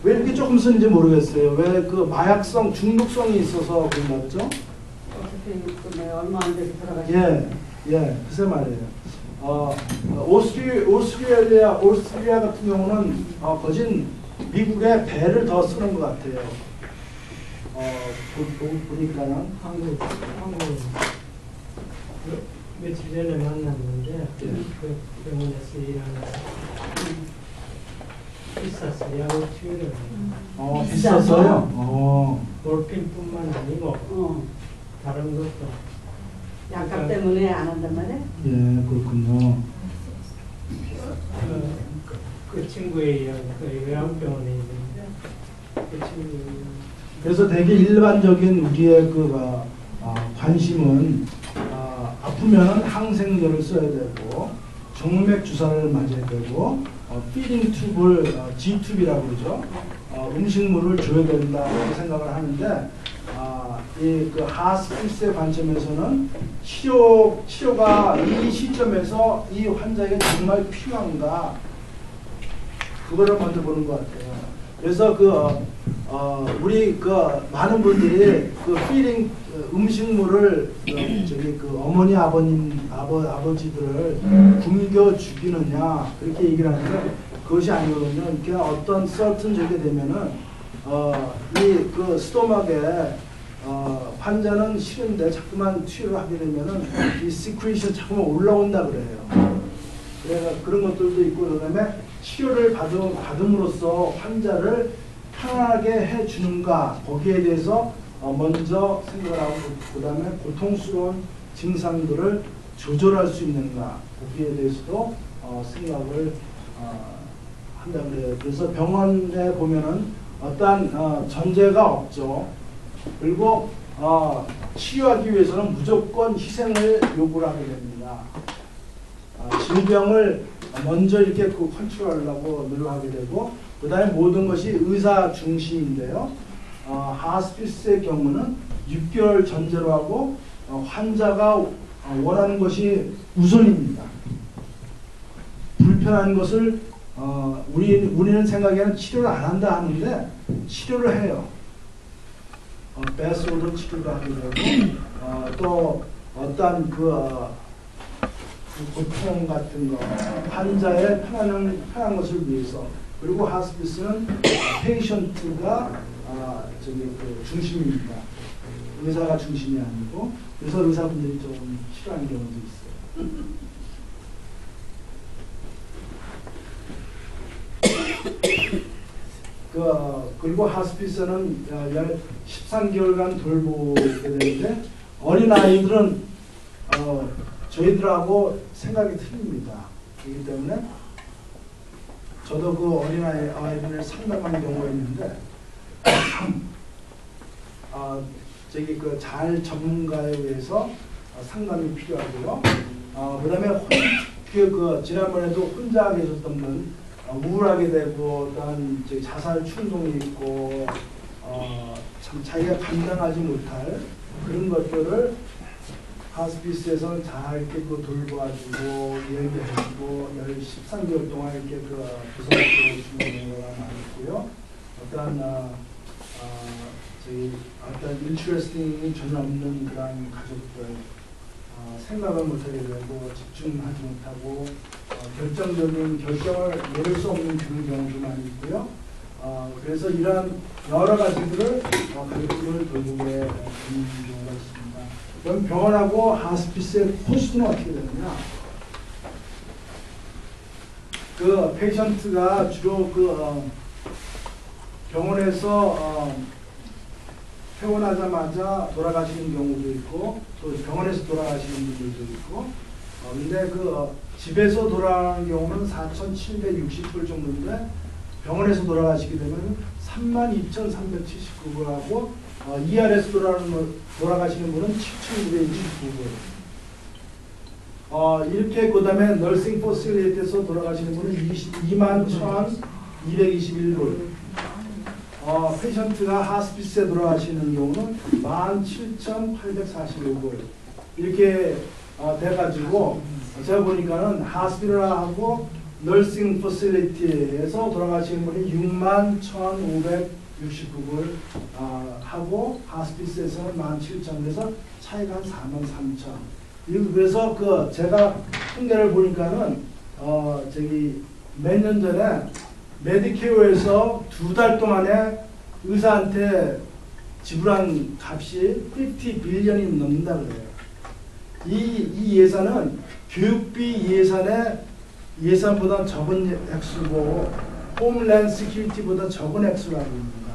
왜 이렇게 조금 쓰는지 모르겠어요. 왜 마약성 중독성이 있어서 그런 거죠? 어떻게 얼마 안 돼서 돌아가시죠? 예, 글쎄 말이에요. 오스트리아 같은 경우는 거진 미국의 배를 더 쓰는 것 같아요. 보니까는 한국 며칠 전에 만났는데 그 병원에서 일하는 비쌌어요. 약을 치료를 비쌌어요? 몰핀뿐만 아니고 다른 것도 약값 때문에 안 한단 말이야? 예, 그렇군요. 그 친구의 요양병원에 있는데 그 친구. 그래서 되게 일반적인 우리의 관심은 아프면 항생제를 써야 되고 정맥 주사를 맞아야 되고 피딩 튜브를 G튜브라고 그러죠. 음식물을 줘야 된다고 생각을 하는데 이 하스피스의 관점에서는 치료가 이 시점에서 이 환자에게 정말 필요한가, 그거를 먼저 보는 것 같아요. 그래서 우리 많은 분들이 피딩 음식물을 어머니 아버지들을 굶겨 죽이느냐 그렇게 얘기를 하는데 그것이 아니거든요. 그러니까 어떤 certain 적이 되면은 이 스토막에 환자는 싫은데 자꾸만 투여를 하게 되면은 이 시크리션 자꾸만 올라온다 그래요. 그래서 그런 것들도 있고, 그다음에 치료를 받음으로써 환자를 편하게 해주는가, 거기에 대해서 먼저 생각을 하고, 그다음에 고통스러운 증상들을 조절할 수 있는가, 거기에 대해서도 생각을 한다 그래요. 그래서 병원에 보면은 어떠한 전제가 없죠. 그리고 치유하기 위해서는 무조건 희생을 요구를 하게 됩니다. 질병을 먼저 이렇게 컨트롤하려고 노력하게 되고, 그 다음에 모든 것이 의사 중심인데요. 하스피스의 경우는 6개월 전제로 하고 환자가 원하는 것이 우선입니다. 불편한 것을 우리는 생각에는 치료를 안 한다 하는데 치료를 해요. 배스로도 치료도 하게 되고 또 어떤 고통 같은 거 환자의 편한 것을 위해서 그리고 하스피스는 페이션트가 중심입니다. 의사가 중심이 아니고 그래서 의사분들이 좀 싫어하는 경우도 있어요. 그리고 하스피스는 13개월간 돌보게 되는데 어린 아이들은 저희들하고 생각이 틀립니다. 그렇기 때문에 저도 그 어린 아이들을 상담한 경우가 있는데 잘 전문가에 의해서 상담이 필요하고요. 그다음에 지난번에도 혼자 계셨던 분 우울하게 되고 어떤 자살 충동이 있고 참 자기가 감당하지 못할 그런 것들을 하스피스에서 잘 이렇게 돌봐주고 얘기해주고 13개월 동안 이렇게 구성해 주는 경우가 많고요. 어떤 인트레스팅이 전혀 없는 그런 가족들 생각을 못하게 되고 집중하지 못하고 결정적인 결정을 내릴 수 없는 그런 경우도 많이 있고요. 그래서 이러한 여러 가지들을 가족들을 돌보게 되는 경우가 있습니다. 그럼 병원하고 하스피스의 코스트는 어떻게 되느냐? 그 페이션트가 주로 병원에서 퇴원하자마자 돌아가시는 경우도 있고 또 병원에서 돌아가시는 분들도 있고 근데 집에서 돌아가는 경우는 4,760불 정도인데 병원에서 돌아가시게 되면 32,379불하고 ER에서 돌아가시는 분은 7,929불 이렇게 그 다음에 널싱 포실리티에서 돌아가시는 분은 21,221불 페이션트가 하스피스에 돌아가시는 경우는 17,845불 이렇게 돼가지고 제가 보니까는 하스피럴하고 널싱 포실리티에서 돌아가시는 분이 61,569불 하고 하스피스에서는 17,000 그래서 차이가 한 43,000 그래서 제가 통계를 보니까는 몇 년 전에 메디케어에서 2달 동안에 의사한테 지불한 값이 50 빌리언이 넘는다 그래요. 이 예산은 교육비 예산보다 적은 액수고 홈랜드 시큐리티보다 적은 액수라고 합니다.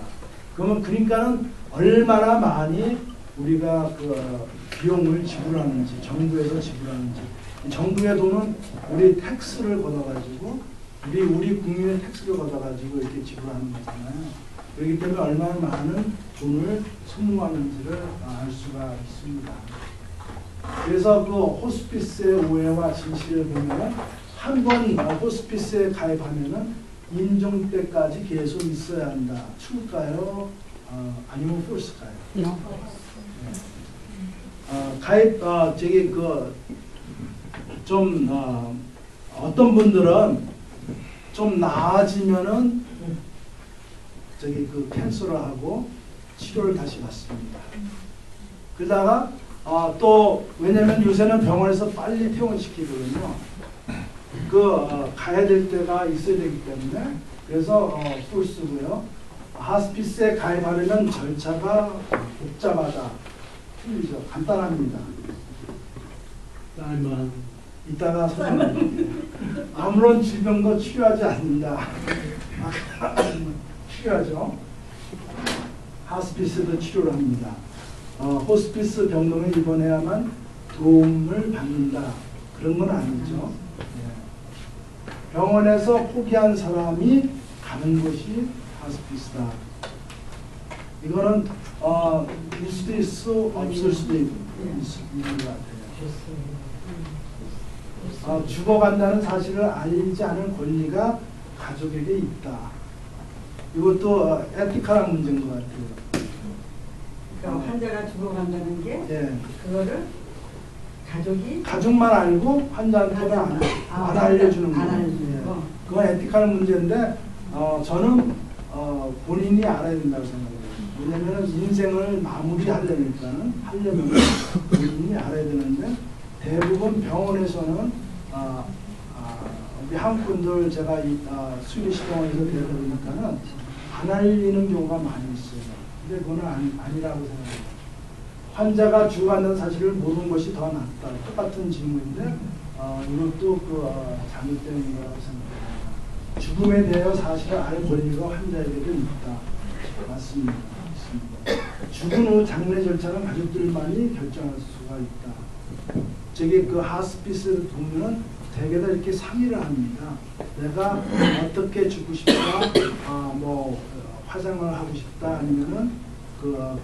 그러니까는 얼마나 많이 우리가 비용을 지불하는지 정부에서 지불하는지 정부의 돈은 우리 텍스를 걷어가지고 우리 국민의 텍스를 걷어가지고 이렇게 지불하는 거잖아요. 그렇기 때문에 얼마나 많은 돈을 소모하는지를 알 수가 있습니다. 그래서 호스피스의 오해와 진실을 보면 한 번 호스피스에 가입하면은 임종 때까지 계속 있어야 한다. true일까요? 아니면 false일까요? 가입 어떤 분들은 좀 나아지면은 캔슬을 하고 치료를 다시 받습니다. 그러다가 또 왜냐면 요새는 병원에서 빨리 퇴원시키거든요. 가야 될 때가 있어야 되기 때문에 그래서 폴스고요. 하스피스에 가입하려면 절차가 복잡하다. 틀리죠. 간단합니다. 이따가 아무런 질병도 치료하지 않는다. 치료하죠. 하스피스도 치료를 합니다. 호스피스 병동에 입원해야만 도움을 받는다. 그런 건 아니죠. 병원에서 포기한 사람이 가는 곳이 하스피스다. 이거는 될 수도 있어 없을 수도 있는 것 같아요. 죽어간다는 사실을 알리지 않은 권리가 가족에게 있다. 이것도 에티컬한 문제인 것 같아요. 그럼 환자가 죽어간다는 게 예. 그거를 가족이 가족만 알고 환자한테는 안 알려주는 안 거예요. 알려주는 예. 거. 그건 에티컬 문제인데 저는 본인이 알아야 된다고 생각해요. 왜냐면 인생을 마무리하려니까는 본인이 알아야 되는데 대부분 병원에서는 우리 한국 분들 제가 스위디시 병원에서 배우다 보니까는 안 알리는 경우가 많이 있어요. 근데 그건 아니라고 생각해요. 환자가 죽어간다는 사실을 모르는 것이 더 낫다. 똑같은 질문인데 이것도 잘못된 거라고 생각합니다. 죽음에 대해 사실을 알 권리가 환자에게도 있다. 맞습니다. 죽은 후 장례 절차는 가족들만이 결정할 수가 있다. 저기 하스피스를 보면 대개 다 이렇게 상의를 합니다. 내가 어떻게 죽고 싶다, 화장을 하고 싶다, 아니면은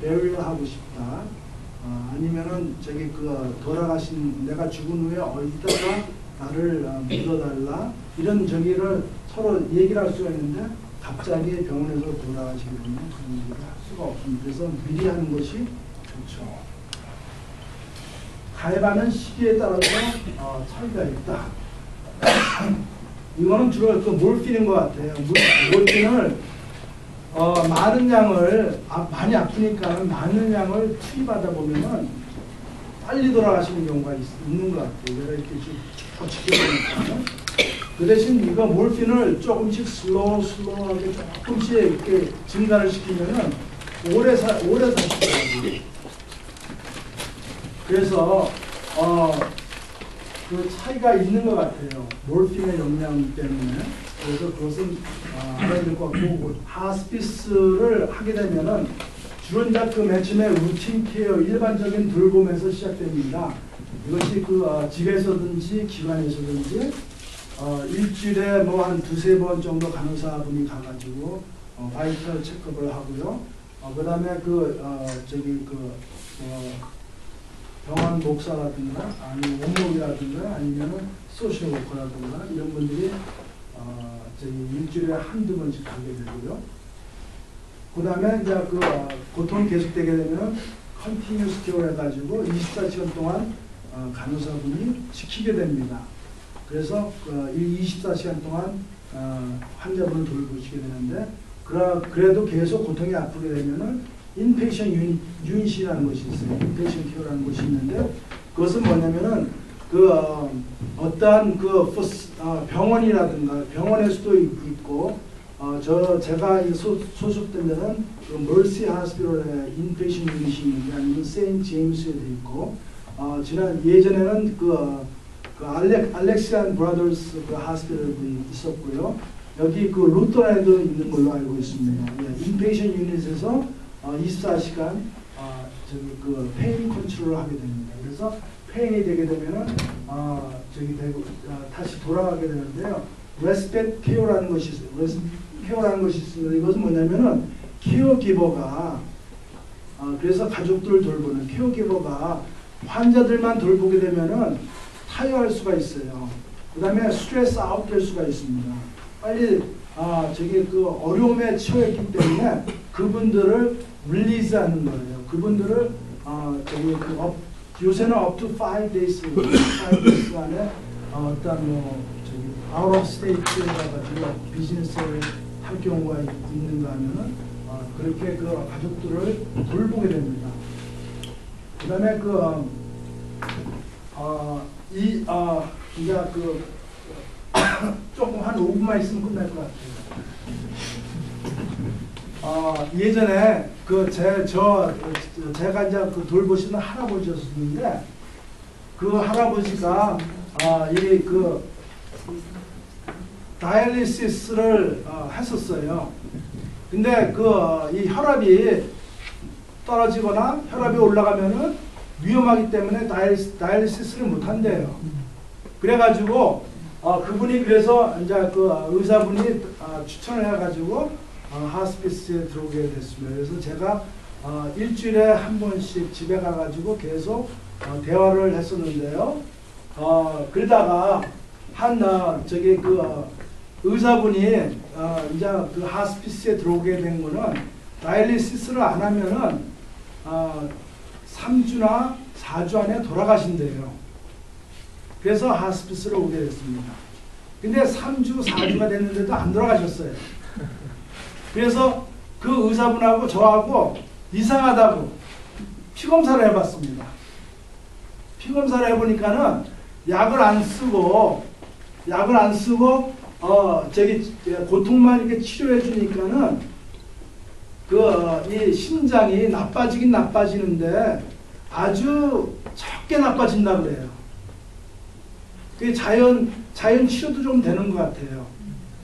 베리얼 하고 싶다, 아니면은 돌아가신 내가 죽은 후에 어디다가 나를 묻어달라, 이런 저기를 서로 얘기를 할 수가 있는데 갑자기 병원에서 돌아가시게 되면 그런 얘기를 할 수가 없습니다. 그래서 미리 하는 것이 좋죠. 가입하는 시기에 따라서 차이가 있다. 이거는 주로 몰핀인 것 같아요. 몰핀을 많은 양을 많이 아프니까 많은 양을 투입하다 보면은 빨리 돌아가시는 경우가 있는 것 같아요. 내가 이렇게 쭉 지켜보니까. 그 대신 이거 몰핀을 조금씩 슬로우하게 조금씩 이렇게 증가를 시키면은 오래 사시더라고요. 그래서 그 차이가 있는 것 같아요. 몰핀의 영향 때문에. 그래서 그것은 알아야 될 것 같고, 하스피스를 하게 되면은 주로 이제 맨 처음에 루틴 케어, 일반적인 돌봄에서 시작됩니다. 이것이 집에서든지 기관에서든지 일주일에 한 두세 번 정도 간호사분이 가가지고 바이탈 체크업을 하고요. 그 다음에 병원 목사라든가 아니면 원목이라든가 아니면 소셜 워커라든가 이런 분들이 일주일에 한두 번씩 가게 되고요. 그 다음에 이제 고통이 계속되게 되면 컨티뉴스 케어 해가지고 24시간 동안 간호사분이 지키게 됩니다. 그래서 24시간 동안 환자분을 돌보시게 되는데, 그래도 계속 고통이 아프게 되면은 인페이션 유닛이라는 것이 있어요. 인페이션 케어라는 것이 있는데, 그것은 뭐냐면은 어떠한 병원이라든가 병원에서도 있고, 제가 소속된 데는 멀시 하스피털의 인페이션 유닛이 있는데, 아니면 세인트 제임스에도 있고, 예전에는 알렉시안 브라더스 하스피털도 있었고요. 여기 루터에도 있는 걸로 알고 있습니다. 인페이션 유닛에서 24시간 페인 컨트롤을 하게 됩니다. 그래서 페인이 되게 되면은 다시 돌아가게 되는데요. 레스펙트 케어라는 것이 있습니다. 이것은 뭐냐면은 케어기버가 그래서 가족들을 돌보는 케어기버가 환자들만 돌보게 되면은 타협할 수가 있어요. 그 다음에 스트레스 아웃 될 수가 있습니다. 빨리 어려움에 처했기 때문에 그분들을 릴리즈하는 거예요. 그분들을 요새는 up to 5 days 안에 out of state에 가가지고 비즈니스를 할 경우가 있는가 하면은 그렇게 가족들을 돌보게 됩니다. 그 다음에 이제 조금 한 5분만 있으면 끝날 것 같아요. 예전에 제가 이제 돌보시는 할아버지였는데, 그 할아버지가 다이알리시스를 했었어요. 근데 이 혈압이 떨어지거나 혈압이 올라가면은 위험하기 때문에 다이알리시스를 못 한대요. 그래가지고 그분이 그래서 이제 의사분이 추천을 해가지고 하스피스에 들어오게 됐습니다. 그래서 제가 일주일에 한 번씩 집에 가가지고 계속 대화를 했었는데요. 그러다가 의사분이 이제 하스피스에 들어오게 된 거는 다이알리시스를 안 하면은 3주나 4주 안에 돌아가신대요. 그래서 하스피스로 오게 됐습니다. 근데 3주, 4주가 됐는데도 안 돌아가셨어요. 그래서 그 의사분하고 저하고 이상하다고 피검사를 해봤습니다. 피검사를 해보니까는 약을 안 쓰고 고통만 이렇게 치료해 주니까는 이 심장이 나빠지긴 나빠지는데 아주 적게 나빠진다 그래요. 그 자연 치료도 좀 되는 것 같아요.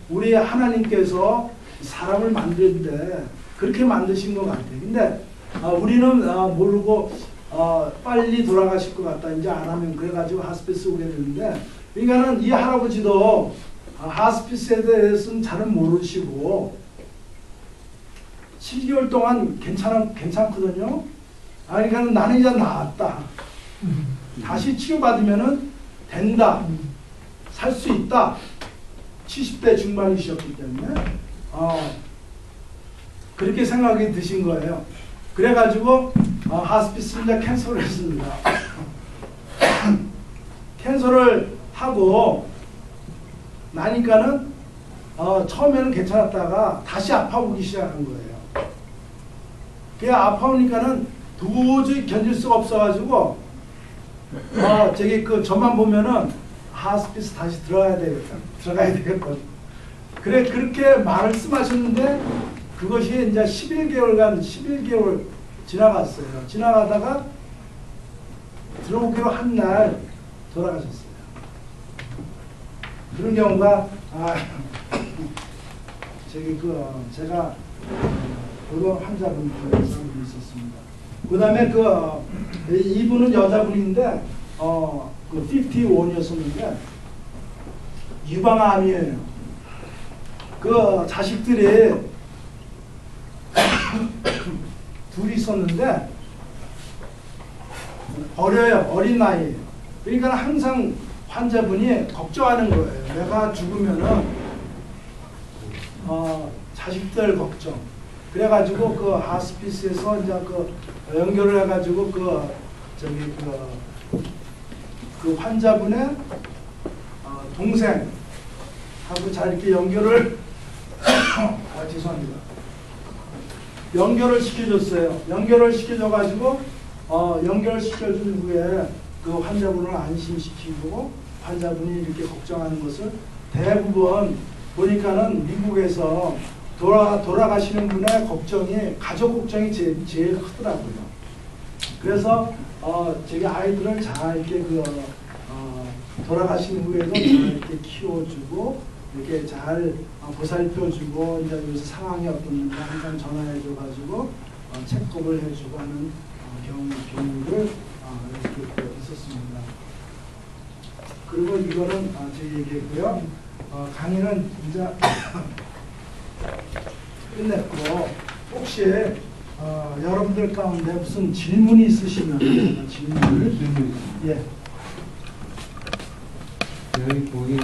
우리 하나님께서 사람을 만드는데 그렇게 만드신 것 같아요. 근데 우리는 모르고 빨리 돌아가실 것 같다. 이제 안 하면 그래가지고 하스피스 오게 됐는데, 그러니까는 이 할아버지도 하스피스에 대해서는 잘은 모르시고 7개월 동안 괜찮거든요. 그러니까 나는 이제 나았다. 다시 치료받으면은 된다. 살 수 있다. 70대 중반이셨기 때문에 그렇게 생각이 드신 거예요. 그래가지고 하스피스를 이제 캔슬을 했습니다. 캔슬을 하고 나니까는 처음에는 괜찮았다가 다시 아파오기 시작한 거예요. 그게 아파오니까는 도저히 견딜 수가 없어가지고 저만 보면은 하스피스 다시 들어가야 되겠다. 그래 그렇게 말씀하셨는데 그것이 이제 11개월 지나갔어요. 지나가다가 들어오기로 한 날 돌아가셨어요. 그런 경우가 제가 그런 환자분이 있었습니다. 그 다음에 이분은 여자분인데 51이었었는데 유방암이에요. 그 자식들이 둘이 있었는데 어린 나이에요. 그러니까 항상 환자분이 걱정하는 거예요. 내가 죽으면은 자식들 걱정. 그래가지고 그 하스피스에서 이제 연결을 해가지고 그 환자분의 동생하고 잘 이렇게 연결을 죄송합니다. 연결을 시켜줬어요. 연결을 시켜줘가지고 연결을 시켜준 후에 그 환자분을 안심시키고 환자분이 이렇게 걱정하는 것을 대부분 보니까는 미국에서 돌아가시는 분의 걱정이 가족 걱정이 제일 크더라고요. 그래서 저기 아이들을 잘 이렇게 돌아가신 후에도 잘 이렇게 키워주고 이렇게 잘 보살펴주고 이제 요새 상황이 어떤지 항상 전화해줘가지고 체크업을 해주고 하는 경우를 이렇게 있었습니다. 그리고 이거는 제 얘기했고요. 강의는 이제 끝냈고 혹시 여러분들 가운데 무슨 질문이 있으시면 질문을 예. 여기 보기